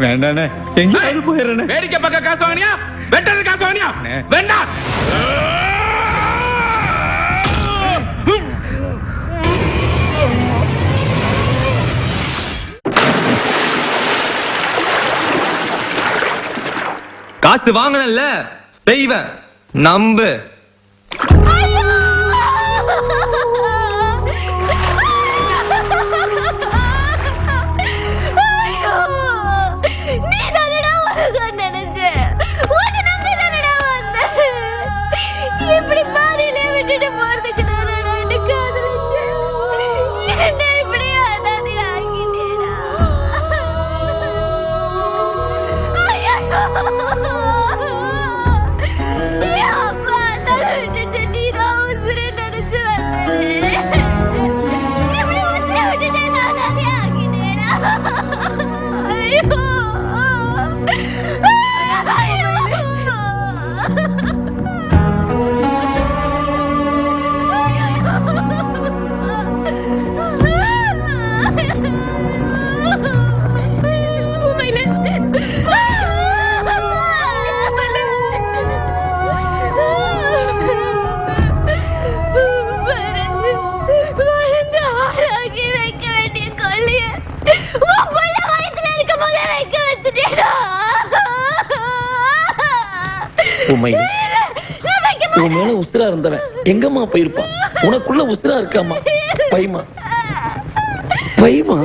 வேண்டாண்ணே, எங்கேயாவது போயிடுறேன். வேடிக்கை பக்கம் காசு வாங்கினியா? வெட்டது காசு வாங்கினியா? வேண்டாம். காசு வாங்கல செய்வேன், நம்பு. உன் மேல உசுரா இருந்தவன் எங்கம்மா போயிருப்பான்? உனக்குள்ள உசுரா இருக்காமா? பைமா பைமா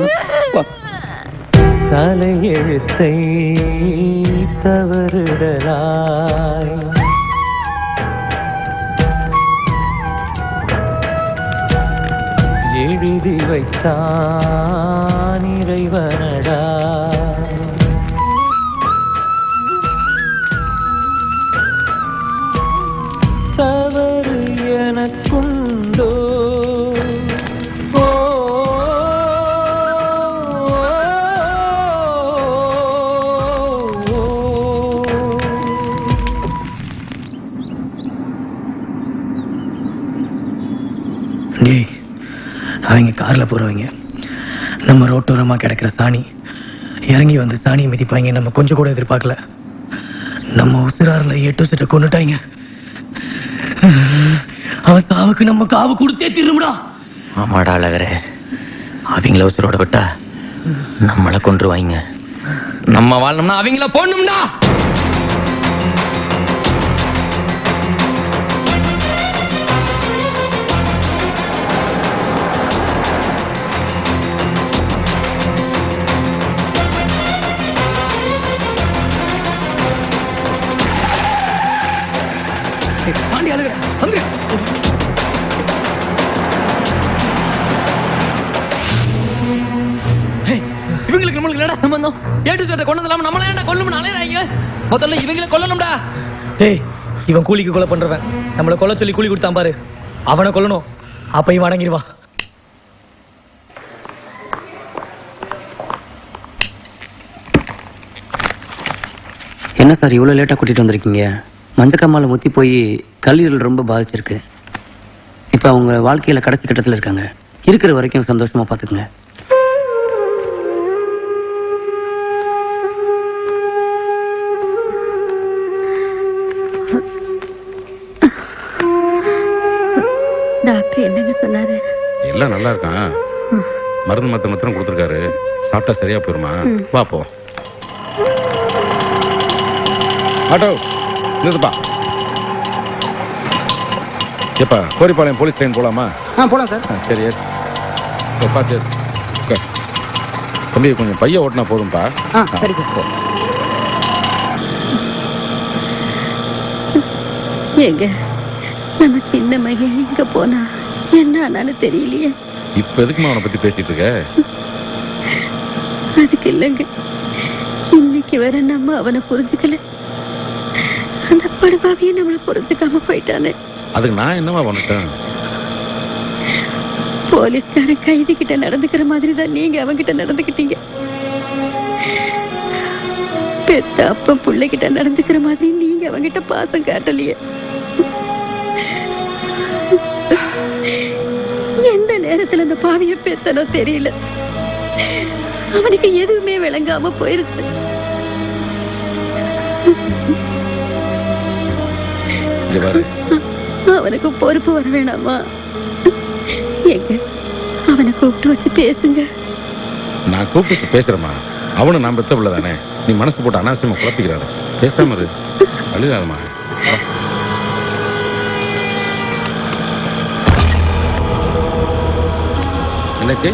தலையெழுத்தை தவறுடலாய் எழுதி வைத்தான் இறைவனடா. தவறு எனக்குண்டோ? அவங்க கார்ல போறவங்க நம்ம ரோட்டோரமா கிடக்கிற சாணி இறங்கி வந்து சாணியை மிதிப்பாங்க. நம்ம கொஞ்சம் கூட எதிர்பார்க்கல. நம்ம உசுராரில் 8 வருஷத்தை கொண்டுட்டாங்க. அவன் சாவுக்கு நம்ம காவு கொடுத்தே திரும்புடா. ஆமாடா அழகரே, அவங்கள உசுரோட விட்டா நம்மளை கொன்றுவாங்க. நம்ம வாழணும்னா அவங்கள போடணும்டா. இவங்களுக்கு நம்மளுக்கு என்னடா சம்பந்தம்? ஏட்டு சட்டை கொண்டு வந்து நம்மள ஏன்டா கொல்லணும் அலையறாங்க? முதல்ல இவங்கள கொல்லணும்டா. டேய், இவன் கூலிக்கு கொலை பண்றவன். நம்மள கொல்ல சொல்லி கூலி கொடுத்தான் பாரு, அவனை கொல்லணும். அப்ப இவன் அடங்கிடுவான். என்ன சார் இவ்வளவு லேட்டா கூட்டிட்டு வந்திருக்கீங்க? மஞ்சக்காமால முத்தி போய் கல்லீரல் ரொம்ப பாதிச்சிருக்கு. இப்ப அவங்க வாழ்க்கையில கடைசி கட்டத்துல இருக்காங்க. இருக்கிற வரைக்கும் சந்தோஷமா பாத்துக்குங்க. டாக்டர் என்னங்க சொன்னாரு? எல்லாம் நல்லா இருக்கான். மருந்து மாத்திரம் கொடுத்துருக்காரு. சாப்பிட்டா சரியா போயிருமா? பாப்போம். ஆட்டோ நிறுத்துப்பா. எப்பா கோரிப்பாளையம் போலீஸ் ஸ்டேஷன் போலாமா? போலாம் சார். சரி பார்த்து தம்பி, கொஞ்சம் பைய ஓட்டினா போதும்பா. சரி சார். எங்க நம்ம சின்ன மையன் எங்க போனா என்ன ஆனான்னு தெரியலையே. இப்ப எதுக்குமா அவனை பத்தி பேசிட்டு இருக்க? அதுக்கு இல்லைங்க, இன்னைக்கு வர நம்ம அவனை புரிஞ்சுக்கல. அந்த படுபாவிய நம்மளை புரிஞ்சுக்காம போயிட்டானே. அதுக்கு நான் என்னமா பண்ணிட்டேன்? போலீஸ்காரன் கைதி கிட்ட நடந்துக்கிற மாதிரி தான் நீங்க அவங்கிட்ட நடந்துக்கிட்டீங்க. பெத்த அப்ப பிள்ளைகிட்ட நடந்துக்கிற மாதிரி நீங்க அவங்கிட்ட பாசம் காட்டலையே. எந்த நேரத்துல அந்த பாவிய பெத்தனோ தெரியல. அவனுக்கு எதுவுமே விளங்காம போயிருக்கு. இங்க பாரு, அவனுக்கு பொறுப்பு வர வேணாமா? எங்க அவனை கூப்பிட்டு வச்சு பேசுங்க. நான் கூப்பிட்டு பேசுறேம்மா. அவனு நான் பெத்த பிள்ளை தானே. நீ மனசு போட்டு அனாவசியமா குழப்பிக்கிறாரு. பேசாம இரு, அழுகாதம்மா. மீனாட்சி,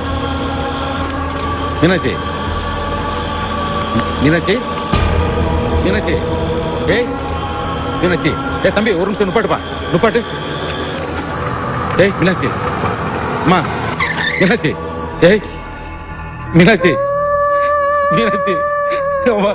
மீனாட்சி, மீனாட்சி, மீனாட்சி, ஏய் மீனாட்சி, ஏய் தம்பி ஒரு நிமிஷம் நிப்பாட்டுப்பா, நிப்பாட்டு. ஏய் மீனாட்சி, அம்மா மீனாட்சி, ஏய் மீனாட்சி, மீனாட்சி, அம்மா.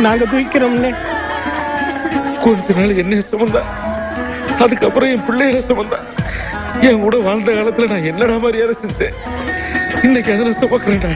நாங்க தூக்கிறோம்னே. கொஞ்ச நாள் என்ன சுமந்தா, அதுக்கப்புறம் என் பிள்ளைகளை சுமந்தா. என் கூட வாழ்ந்த காலத்துல நான் என்னடா மரியாதை செஞ்சேன், இன்னைக்கு அதை நான் சுமக்கிறேன்டா.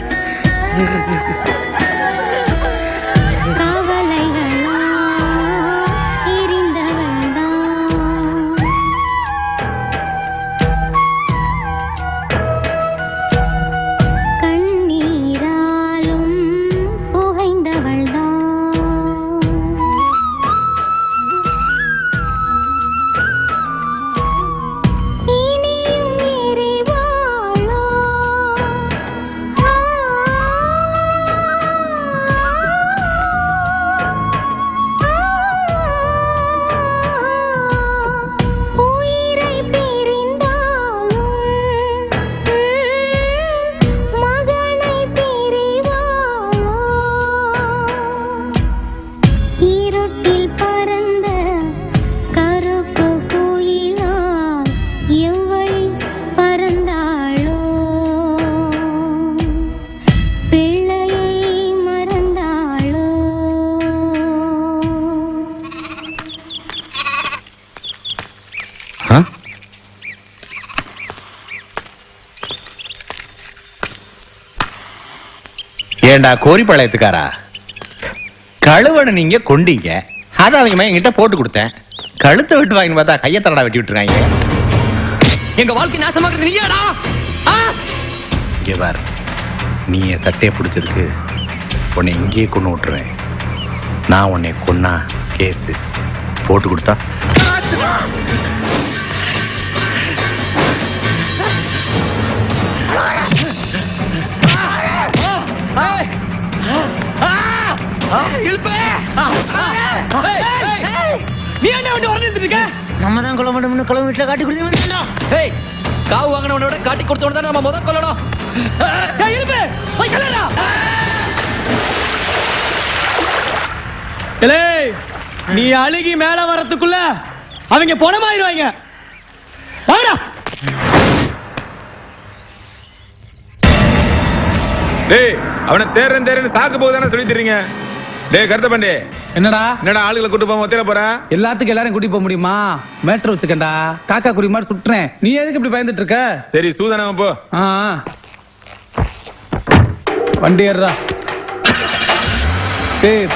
ஏண்டா கோரிப்பாளையத்துக்காரா, கழுவனை நீங்க கொண்டீங்க, அதை அவங்க என்கிட்ட போட்டு கொடுத்தேன். கழுத்தை விட்டு வாங்கி பார்த்தா கையத்தடா வெட்டி விட்டுருக்காங்க. எங்க வாழ்க்கை நாசமாக்குறது நீயாடா? இங்க பாரு, நீ என் சட்டையை பிடிச்சதுக்கு உன்னை இங்கேயே கொண்டு விட்டுருவேன். நான் உன்னை கொன்னா கேஸ் போட்டு கொடுத்தா நீ என்ன வந்து உடனே இருக்க? நம்ம தான் கொல்ல மாட்டோம்னு கொல்ல வீட்டுல காட்டி கொடுத்து காவு வாங்கினவனோட காட்டி கொடுத்தவன தான் நம்ம முதல் கொல்லணும். நீ அழுகி மேல வரத்துக்குள்ள அவங்க பணமாயிருவாங்க. வாங்கடா. டேய் அவனை தேரன்னு சாக்கு போகுதானே சொல்லி தரீங்க. டேய் கருத்த பாண்டி, என்னடா என்னடா ஆளுகளை கூட்டு போக ஒத்தையில போற? எல்லாத்துக்கும் எல்லாரும் கூட்டி போக முடியுமா? மேட்ரு வச்சுக்கண்டா, காக்கா குருவி மாதிரி சுட்டுறேன். நீ எதுக்கு இப்படி பயந்துட்டு இருக்க? சரி சூதானவன் போ. வண்டி ஏறா.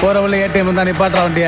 போற வழியில ஏடிஎம் தான் நிப்பாட்டுறா வண்டிய.